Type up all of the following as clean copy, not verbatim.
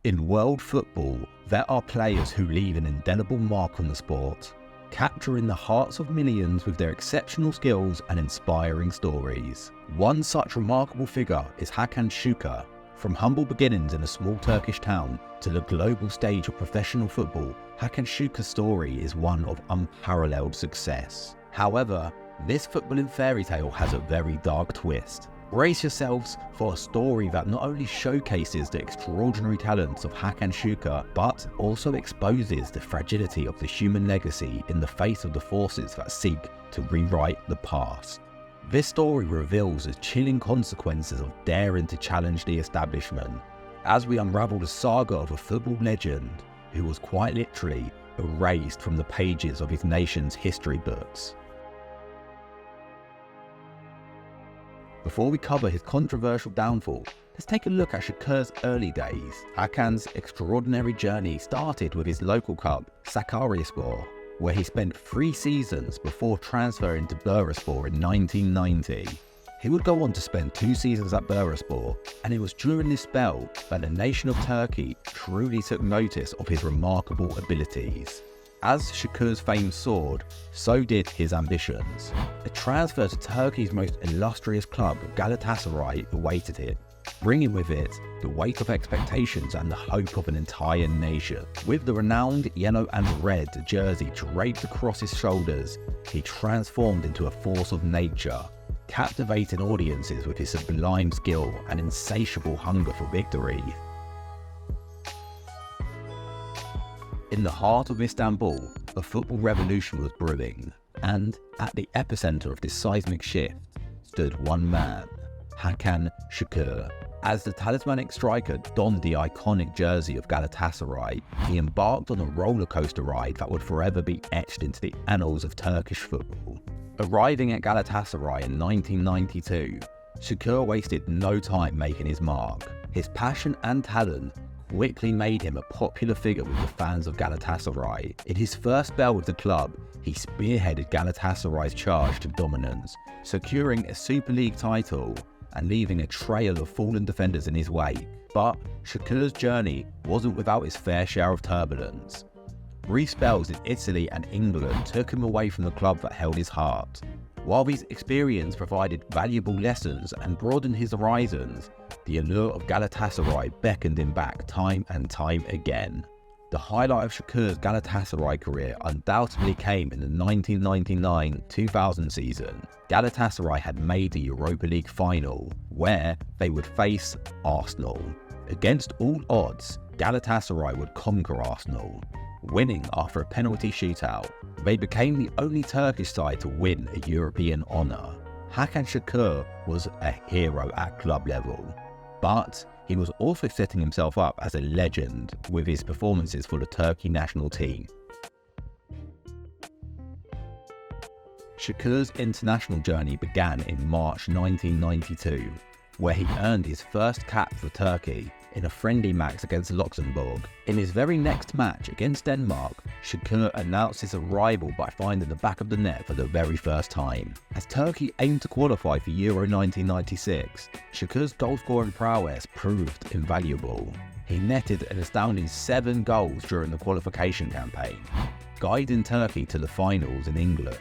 In world football, there are players who leave an indelible mark on the sport, capturing the hearts of millions with their exceptional skills and inspiring stories. One such remarkable figure is Hakan Şükür. From humble beginnings in a small Turkish town to the global stage of professional football, Hakan Şükür's story is one of unparalleled success. However, this footballing fairy tale has a very dark twist. Brace yourselves for a story that not only showcases the extraordinary talents of Hakan Şükür, but also exposes the fragility of the human legacy in the face of the forces that seek to rewrite the past. This story reveals the chilling consequences of daring to challenge the establishment, as we unravel the saga of a football legend who was quite literally erased from the pages of his nation's history books. Before we cover his controversial downfall, let's take a look at Şükür's early days. Hakan's extraordinary journey started with his local club, Sakaryaspor, where he spent 3 seasons before transferring to Bursaspor in 1990. He would go on to spend 2 seasons at Bursaspor, and it was during this spell that the nation of Turkey truly took notice of his remarkable abilities. As Şükür's fame soared, so did his ambitions. A transfer to Turkey's most illustrious club, Galatasaray, awaited him, bringing with it the weight of expectations and the hope of an entire nation. With the renowned yellow and red jersey draped across his shoulders, he transformed into a force of nature, captivating audiences with his sublime skill and insatiable hunger for victory. In the heart of Istanbul, a football revolution was brewing, and at the epicenter of this seismic shift stood one man, Hakan Şükür. As the talismanic striker donned the iconic jersey of Galatasaray, he embarked on a roller coaster ride that would forever be etched into the annals of Turkish football. Arriving at Galatasaray in 1992, Şükür wasted no time making his mark. His passion and talent quickly made him a popular figure with the fans of Galatasaray. In his first spell with the club, he spearheaded Galatasaray's charge to dominance, securing a Super League title and leaving a trail of fallen defenders in his wake. But Şükür's journey wasn't without its fair share of turbulence. Brief spells in Italy and England took him away from the club that held his heart. While these experiences provided valuable lessons and broadened his horizons, the allure of Galatasaray beckoned him back time and time again. The highlight of Şükür's Galatasaray career undoubtedly came in the 1999-2000 season. Galatasaray had made the Europa League final, where they would face Arsenal. Against all odds, Galatasaray would conquer Arsenal. Winning after a penalty shootout, they became the only Turkish side to win a European honour. Hakan Şükür was a hero at club level, but he was also setting himself up as a legend with his performances for the Turkey national team. Şükür's international journey began in March 1992, where he earned his first cap for Turkey in a friendly match against Luxembourg. In his very next match against Denmark, Şükür announced his arrival by finding the back of the net for the very first time. As Turkey aimed to qualify for Euro 1996, Şükür's goal-scoring prowess proved invaluable. He netted an astounding 7 goals during the qualification campaign, guiding Turkey to the finals in England.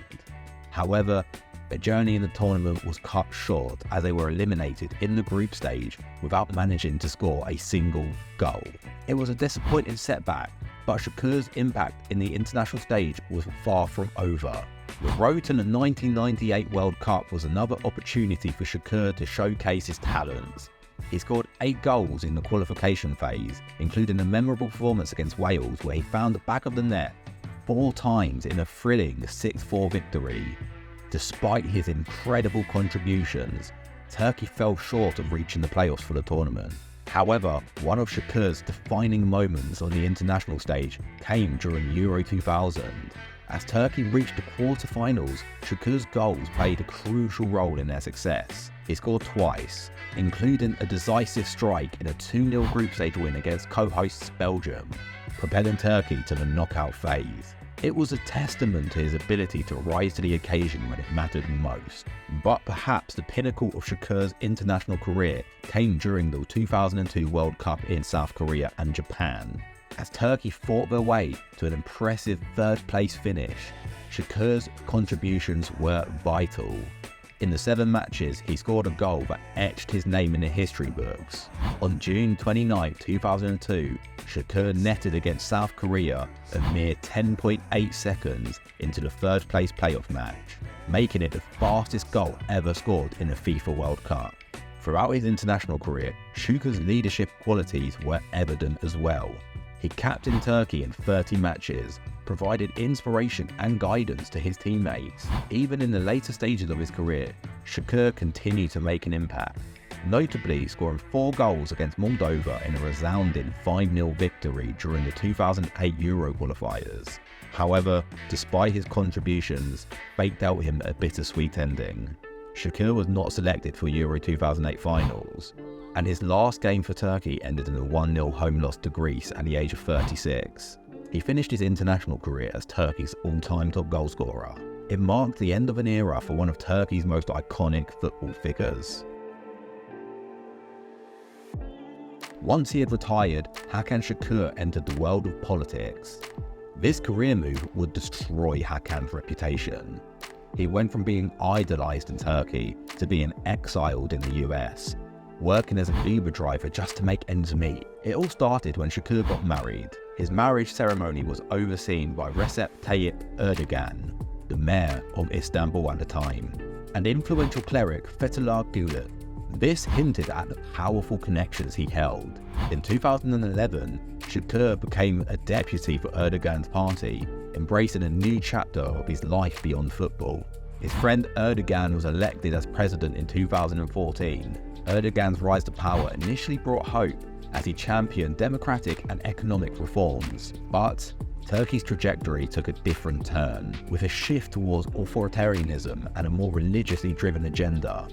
However, their journey in the tournament was cut short as they were eliminated in the group stage without managing to score a single goal. It was a disappointing setback, but Şükür's impact in the international stage was far from over. The road to the 1998 World Cup was another opportunity for Şükür to showcase his talents. He scored 8 goals in the qualification phase, including a memorable performance against Wales where he found the back of the net 4 times in a thrilling 6-4 victory. Despite his incredible contributions, Turkey fell short of reaching the playoffs for the tournament. However, one of Şükür's defining moments on the international stage came during Euro 2000. As Turkey reached the quarter-finals, Şükür's goals played a crucial role in their success. He scored twice, including a decisive strike in a 2-0 group stage win against co-hosts Belgium, propelling Turkey to the knockout phase. It was a testament to his ability to rise to the occasion when it mattered most. But perhaps the pinnacle of Şükür's international career came during the 2002 World Cup in South Korea and Japan. As Turkey fought their way to an impressive third-place finish, Şükür's contributions were vital. In the 7 matches, he scored a goal that etched his name in the history books. On June 29, 2002, Şükür netted against South Korea a mere 10.8 seconds into the third-place playoff match, making it the fastest goal ever scored in a FIFA World Cup. Throughout his international career, Şükür's leadership qualities were evident as well. He captained Turkey in 30 matches, provided inspiration and guidance to his teammates. Even in the later stages of his career, Şükür continued to make an impact, notably scoring 4 goals against Moldova in a resounding 5-0 victory during the 2008 Euro qualifiers. However, despite his contributions, fate dealt him a bittersweet ending. Şükür was not selected for Euro 2008 finals, and his last game for Turkey ended in a 1-0 home loss to Greece at the age of 36. He finished his international career as Turkey's all-time top goalscorer. It marked the end of an era for one of Turkey's most iconic football figures. Once he had retired, Hakan Şükür entered the world of politics. This career move would destroy Hakan's reputation. He went from being idolized in Turkey to being exiled in the US, working as an Uber driver just to make ends meet. It all started when Şükür got married. His marriage ceremony was overseen by Recep Tayyip Erdogan, the mayor of Istanbul at the time, and influential cleric Fethullah Gülen. This hinted at the powerful connections he held. In 2011, Şükür became a deputy for Erdogan's party, embracing a new chapter of his life beyond football. His friend Erdogan was elected as president in 2014. Erdogan's rise to power initially brought hope as he championed democratic and economic reforms. But Turkey's trajectory took a different turn, with a shift towards authoritarianism and a more religiously driven agenda.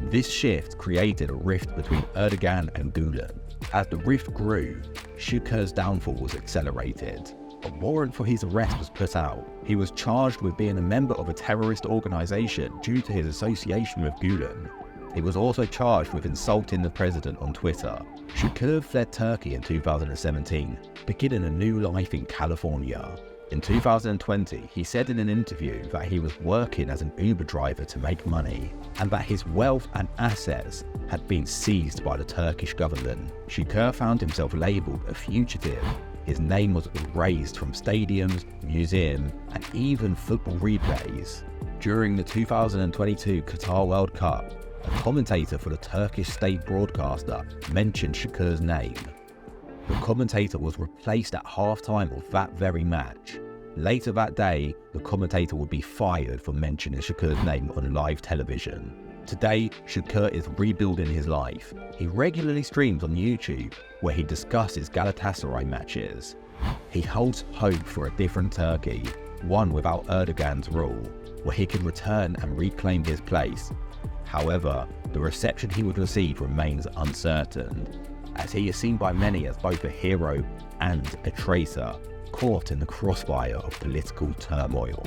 This shift created a rift between Erdogan and Gülen. As the rift grew, Şükür's downfall was accelerated. A warrant for his arrest was put out. He was charged with being a member of a terrorist organization due to his association with Gülen. He was also charged with insulting the president on Twitter. Şükür fled Turkey in 2017, beginning a new life in California. In 2020, he said in an interview that he was working as an Uber driver to make money, and that his wealth and assets had been seized by the Turkish government. Şükür found himself labelled a fugitive. His name was erased from stadiums, museums, and even football replays. During the 2022 Qatar World Cup, a commentator for the Turkish state broadcaster mentioned Şükür's name. The commentator was replaced at halftime of that very match. Later that day, the commentator would be fired for mentioning Şükür's name on live television. Today, Şükür is rebuilding his life. He regularly streams on YouTube, where he discusses Galatasaray matches. He holds hope for a different Turkey, one without Erdogan's rule, where he can return and reclaim his place. However, the reception he would receive remains uncertain, as he is seen by many as both a hero and a traitor, caught in the crossfire of political turmoil.